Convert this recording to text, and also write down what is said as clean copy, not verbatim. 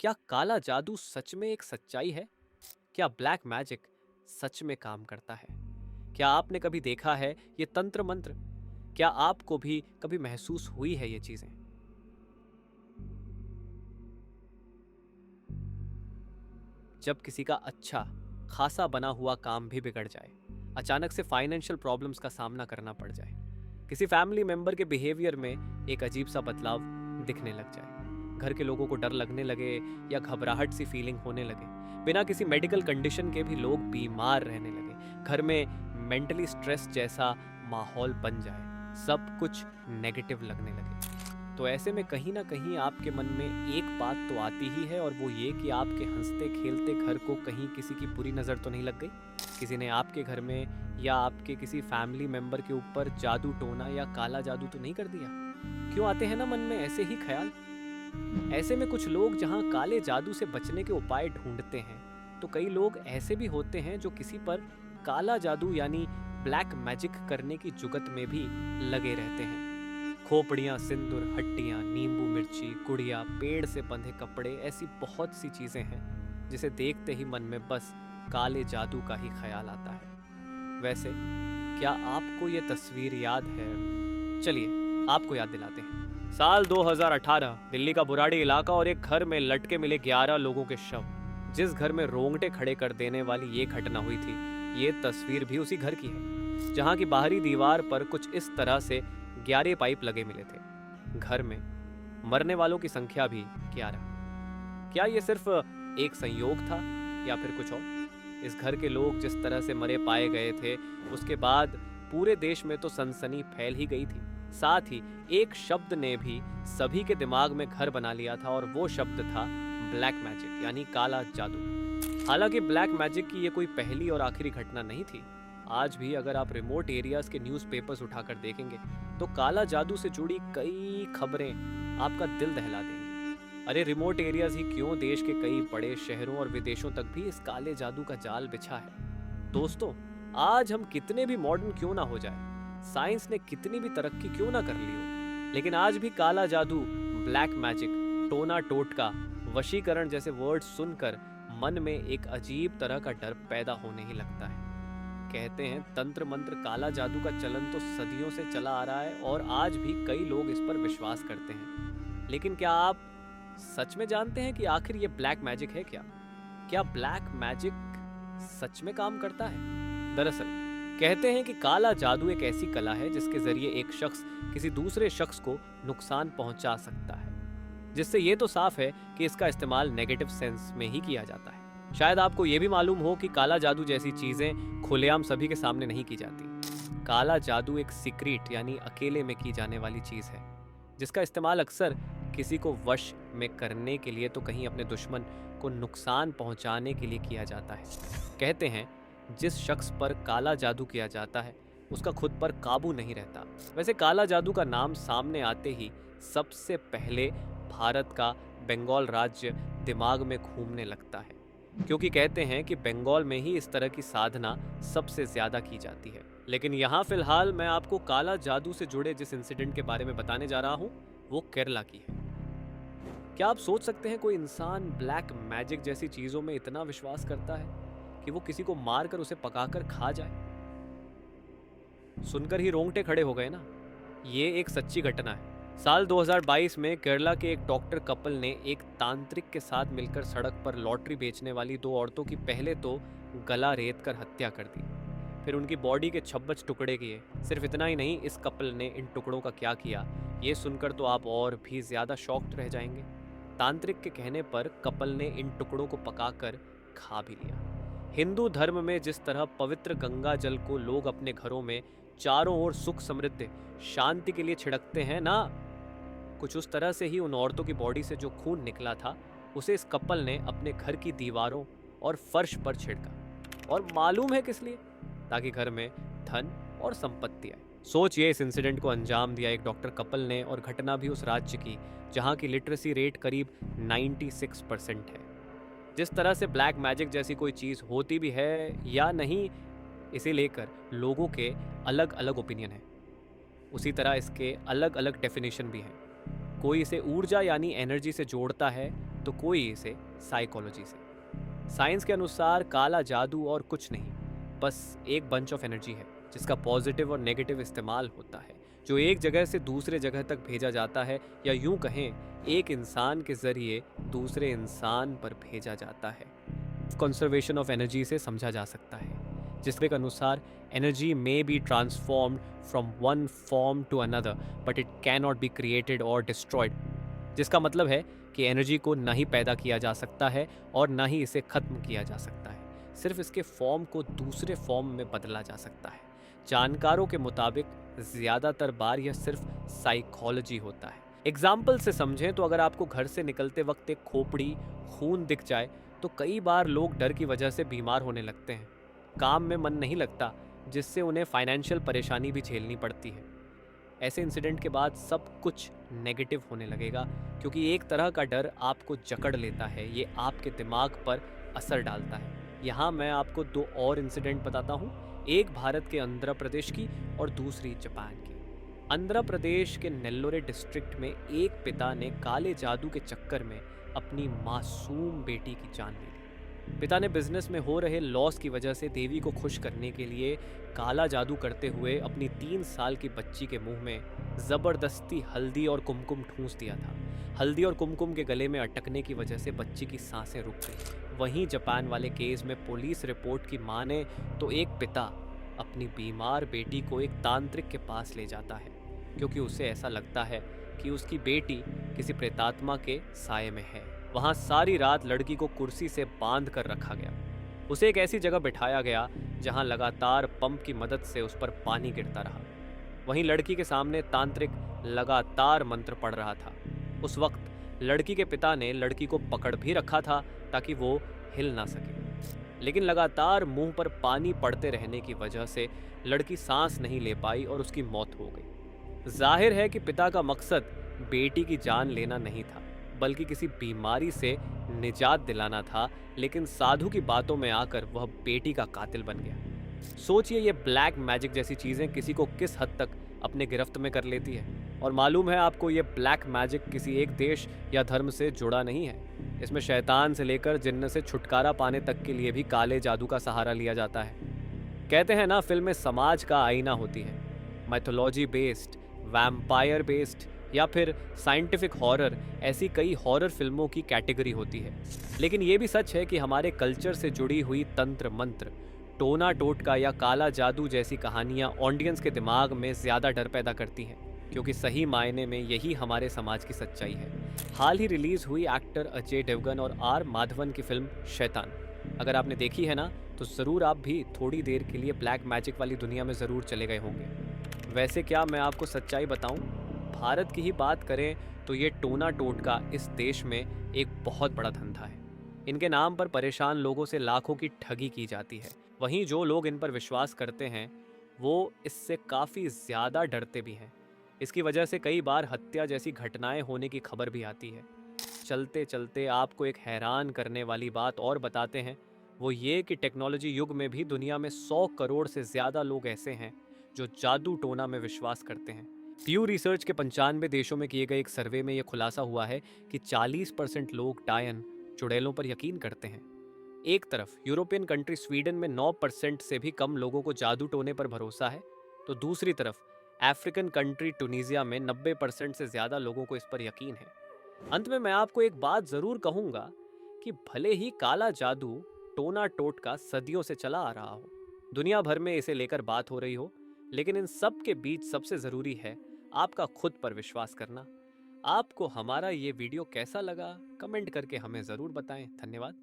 क्या काला जादू सच में एक सच्चाई है? क्या ब्लैक मैजिक सच में काम करता है? क्या आपने कभी देखा है ये तंत्र मंत्र? क्या आपको भी कभी महसूस हुई है ये चीजें? जब किसी का अच्छा खासा बना हुआ काम भी बिगड़ जाए, अचानक से फाइनेंशियल प्रॉब्लम्स का सामना करना पड़ जाए, किसी फैमिली मेंबर के बिहेवियर में एक अजीब सा बदलाव दिखने लग जाए, घर के लोगों को डर लगने लगे या घबराहट सी फीलिंग होने लगे, बिना किसी मेडिकल कंडीशन के भी लोग बीमार रहने लगे, घर में मेंटली स्ट्रेस जैसा माहौल बन जाए, सब कुछ नेगेटिव लगने लगे, तो ऐसे में कहीं ना कहीं आपके मन में एक बात तो आती ही है, और वो ये कि आपके हंसते खेलते घर को कहीं किसी की बुरी नज़र तो नहीं लग गई। किसी ने आपके घर में या आपके किसी फैमिली मेंबर के ऊपर जादू टोना या काला जादू तो नहीं कर दिया? क्यों आते हैं ना मन में ऐसे ही ख्याल। ऐसे में कुछ लोग जहाँ काले जादू से बचने के उपाय ढूंढते हैं, तो कई लोग ऐसे भी होते हैं जो किसी पर काला जादू यानी ब्लैक मैजिक करने की जुगत में भी लगे रहते हैं। खोपड़ियाँ, सिंदूर, हड्डियाँ, नींबू मिर्ची, गुड़िया, पेड़ से बंधे कपड़े, ऐसी बहुत सी चीजें हैं जिसे देखते ही मन में बस काले जादू का ही ख्याल आता है। वैसे क्या आपको ये तस्वीर याद है? चलिए आपको याद दिलाते हैं। साल 2018, दिल्ली का बुराड़ी इलाका और एक घर में लटके मिले 11 लोगों के शव। जिस घर में रोंगटे खड़े कर देने वाली ये घटना हुई थी, ये तस्वीर भी उसी घर की है, जहां की बाहरी दीवार पर कुछ इस तरह से 11 पाइप लगे मिले थे। घर में मरने वालों की संख्या भी 11। क्या ये सिर्फ एक संयोग था या फिर कुछ और? इस घर के लोग जिस तरह से मरे पाए गए थे, उसके बाद पूरे देश में तो सनसनी फैल ही गई थी। साथ ही एक शब्द ने भी सभी के दिमाग में घर बना लिया था, और वो शब्द था ब्लैक मैजिक यानी काला जादू। हालांकि ब्लैक मैजिक की ये कोई पहली और आखिरी घटना नहीं थी। आज भी अगर आप रिमोट एरियाज के न्यूज़पेपर्स उठाकर देखेंगे, तो काला जादू से जुड़ी कई खबरें आपका दिल दहला देंगी। अरे रिमोट एरियाज ही क्यों, देश के कई बड़े शहरों और विदेशों तक भी इस काले जादू का जाल बिछा है। दोस्तों, आज हम कितने भी मॉडर्न क्यों ना हो जाए, साइंस ने कितनी भी तरक्की क्यों ना कर ली हो, लेकिन आज भी काला जादू, ब्लैक मैजिक, टोना टोटका, वशीकरण जैसे वर्ड सुनकर मन में एक अजीब तरह का डर पैदा होने ही लगता है। कहते हैं तंत्र मंत्र काला जादू का चलन तो सदियों से चला आ रहा है, और आज भी कई लोग इस पर विश्वास करते हैं। लेकिन क्या आप सच में जानते हैं कि आखिर ये ब्लैक मैजिक है क्या? क्या ब्लैक मैजिक सच में काम करता है? दरअसल कहते हैं कि काला जादू एक ऐसी कला है जिसके जरिए एक शख्स किसी दूसरे शख्स को नुकसान पहुंचा सकता है, जिससे ये तो साफ है कि इसका इस्तेमाल नेगेटिव सेंस में ही किया जाता है। शायद आपको ये भी मालूम हो कि काला जादू जैसी चीजें खुलेआम सभी के सामने नहीं की जाती। काला जादू एक सीक्रेट यानी अकेले में की जाने वाली चीज है, जिसका इस्तेमाल अक्सर किसी को वश में करने के लिए तो कहीं अपने दुश्मन को नुकसान पहुंचाने के लिए किया जाता है। कहते हैं जिस शख्स पर काला जादू किया जाता है, उसका खुद पर काबू नहीं रहता। वैसे काला जादू का नाम सामने आते ही सबसे पहले भारत का बंगाल राज्य दिमाग में घूमने लगता है, क्योंकि कहते हैं कि बंगाल में ही इस तरह की साधना सबसे ज्यादा की जाती है। लेकिन यहाँ फिलहाल मैं आपको काला जादू से जुड़े जिस इंसिडेंट के बारे में बताने जा रहा हूँ, वो केरला की है। क्या आप सोच सकते हैं कोई इंसान ब्लैक मैजिक जैसी चीजों में इतना विश्वास करता है कि वो किसी को मारकर उसे पकाकर खा जाए? सुनकर ही रोंगटे खड़े हो गए ना। ये एक सच्ची घटना है। साल 2022 में केरला के एक डॉक्टर कपल ने एक तांत्रिक के साथ मिलकर सड़क पर लॉटरी बेचने वाली दो औरतों की पहले तो गला रेत कर हत्या कर दी, फिर उनकी बॉडी के 26 टुकड़े किए। सिर्फ इतना ही नहीं, इस कपल ने इन टुकड़ों का क्या किया, ये सुनकर तो आप और भी ज्यादा शॉक्ड रह जाएंगे। तांत्रिक के कहने पर कपल ने इन टुकड़ों को पकाकर खा भी लिया। हिंदू धर्म में जिस तरह पवित्र गंगा जल को लोग अपने घरों में चारों ओर सुख समृद्धि शांति के लिए छिड़कते हैं ना, कुछ उस तरह से ही उन औरतों की बॉडी से जो खून निकला था, उसे इस कपल ने अपने घर की दीवारों और फर्श पर छिड़का। और मालूम है किस लिए? ताकि घर में धन और संपत्ति आए। सोचिए, इस इंसिडेंट को अंजाम दिया एक डॉक्टर कपल ने, और घटना भी उस राज्य की जहां की लिटरेसी रेट करीब 96% है। जिस तरह से ब्लैक मैजिक जैसी कोई चीज होती भी है या नहीं, इसे लेकर लोगों के अलग अलग ओपिनियन है, उसी तरह इसके अलग अलग डेफिनेशन भी हैं। कोई इसे ऊर्जा यानी एनर्जी से जोड़ता है, तो कोई इसे साइकोलॉजी से। साइंस के अनुसार काला जादू और कुछ नहीं, बस एक बंच ऑफ एनर्जी है जिसका पॉजिटिव और नेगेटिव इस्तेमाल होता है, जो एक जगह से दूसरे जगह तक भेजा जाता है, या यूं कहें एक इंसान के जरिए दूसरे इंसान पर भेजा जाता है। कंजर्वेशन ऑफ एनर्जी से समझा जा सकता है, जिसके अनुसार energy may be transformed from one form to another but it can not be created और डिस्ट्रॉयड। जिसका मतलब है कि एनर्जी को ना ही पैदा किया जा सकता है और ना ही इसे खत्म किया जा सकता है, सिर्फ इसके फॉर्म को दूसरे फॉर्म में बदला जा सकता है। जानकारों के मुताबिक ज़्यादातर बार यह सिर्फ साइकोलॉजी होता है। एग्जाम्पल से समझें तो अगर आपको घर से निकलते वक्त एक खोपड़ी खून दिख जाए तो कई बार लोग डर की वजह से बीमार होने लगते हैं, काम में मन नहीं लगता, जिससे उन्हें फाइनेंशियल परेशानी भी झेलनी पड़ती है। ऐसे इंसिडेंट के बाद सब कुछ नेगेटिव होने लगेगा, क्योंकि एक तरह का डर आपको जकड़ लेता है, ये आपके दिमाग पर असर डालता है। यहाँ मैं आपको दो और इंसिडेंट बताता हूँ, एक भारत के आंध्र प्रदेश की और दूसरी जापान की। आंध्र प्रदेश के नेल्लोरे डिस्ट्रिक्ट में एक पिता ने काले जादू के चक्कर में अपनी मासूम बेटी की जान ले ली। पिता ने बिजनेस में हो रहे लॉस की वजह से देवी को खुश करने के लिए काला जादू करते हुए अपनी 3 साल की बच्ची के मुंह में ज़बरदस्ती हल्दी और कुमकुम ठूंस दिया था। हल्दी और कुमकुम के गले में अटकने की वजह से बच्ची की सांसें रुक गई। वहीं जापान वाले केस में पुलिस रिपोर्ट की माने तो एक पिता अपनी बीमार बेटी को एक तांत्रिक के पास ले जाता है, क्योंकि उसे ऐसा लगता है कि उसकी बेटी किसी प्रेतात्मा के साये में है। वहाँ सारी रात लड़की को कुर्सी से बांध कर रखा गया। उसे एक ऐसी जगह बिठाया गया जहाँ लगातार पंप की मदद से उस पर पानी गिरता रहा। वहीं लड़की के सामने तांत्रिक लगातार मंत्र पढ़ रहा था। उस वक्त लड़की के पिता ने लड़की को पकड़ भी रखा था ताकि वो हिल ना सके, लेकिन लगातार मुंह पर पानी पड़ते रहने की वजह से लड़की सांस नहीं ले पाई और उसकी मौत हो गई। जाहिर है कि पिता का मकसद बेटी की जान लेना नहीं था, बल्कि किसी बीमारी से निजात दिलाना था, लेकिन साधु की बातों में आकर वह बेटी का कातिल बन गया। सोचिए, ये ब्लैक मैजिक जैसी चीज़ें किसी को किस हद तक अपने गिरफ्त में कर लेती है। और मालूम है आपको, ये ब्लैक मैजिक किसी एक देश या धर्म से जुड़ा नहीं है। इसमें शैतान से लेकर जिन्न से छुटकारा पाने तक के लिए भी काले जादू का सहारा लिया जाता है। कहते हैं ना, फिल्में समाज का आईना होती है। मैथोलॉजी बेस्ड, वैम्पायर बेस्ड या फिर साइंटिफिक हॉरर, ऐसी कई हॉरर फिल्मों की कैटेगरी होती है। लेकिन ये भी सच है कि हमारे कल्चर से जुड़ी हुई तंत्र मंत्र, टोना टोटका या काला जादू जैसी कहानियाँ ऑडियंस के दिमाग में ज़्यादा डर पैदा करती हैं, क्योंकि सही मायने में यही हमारे समाज की सच्चाई है। हाल ही रिलीज़ हुई एक्टर अजय देवगन और आर माधवन की फिल्म शैतान, अगर आपने देखी है ना, तो ज़रूर आप भी थोड़ी देर के लिए ब्लैक मैजिक वाली दुनिया में ज़रूर चले गए होंगे। वैसे क्या मैं आपको सच्चाई बताऊं, भारत की ही बात करें तो ये टोना टोटका इस देश में एक बहुत बड़ा धंधा है। इनके नाम पर परेशान लोगों से लाखों की ठगी की जाती है। वहीं जो लोग इन पर विश्वास करते हैं वो इससे काफ़ी ज़्यादा डरते भी हैं। इसकी वजह से कई बार हत्या जैसी घटनाएं होने की खबर भी आती है। चलते चलते आपको एक हैरान करने वाली बात और बताते हैं, वो ये कि टेक्नोलॉजी युग में भी दुनिया में 100 करोड़ से ज़्यादा लोग ऐसे हैं जो जादू टोना में विश्वास करते हैं। प्यू रिसर्च के 95 देशों में किए गए एक सर्वे में यह खुलासा हुआ है कि 40% लोग डायन, चुड़ैलों पर यकीन करते हैं। एक तरफ यूरोपियन कंट्री स्वीडन में 9% से भी कम लोगों को जादू टोने पर भरोसा है, तो दूसरी तरफ अफ्रीकन कंट्री टूनीजिया में 90% से ज़्यादा लोगों को इस पर यकीन है। अंत में मैं आपको एक बात ज़रूर कहूँगा कि भले ही काला जादू, टोना टोटका सदियों से चला आ रहा हो, दुनिया भर में इसे लेकर बात हो रही हो, लेकिन इन सब के बीच सबसे ज़रूरी है आपका खुद पर विश्वास करना। आपको हमारा ये वीडियो कैसा लगा, कमेंट करके हमें ज़रूर बताएं। धन्यवाद।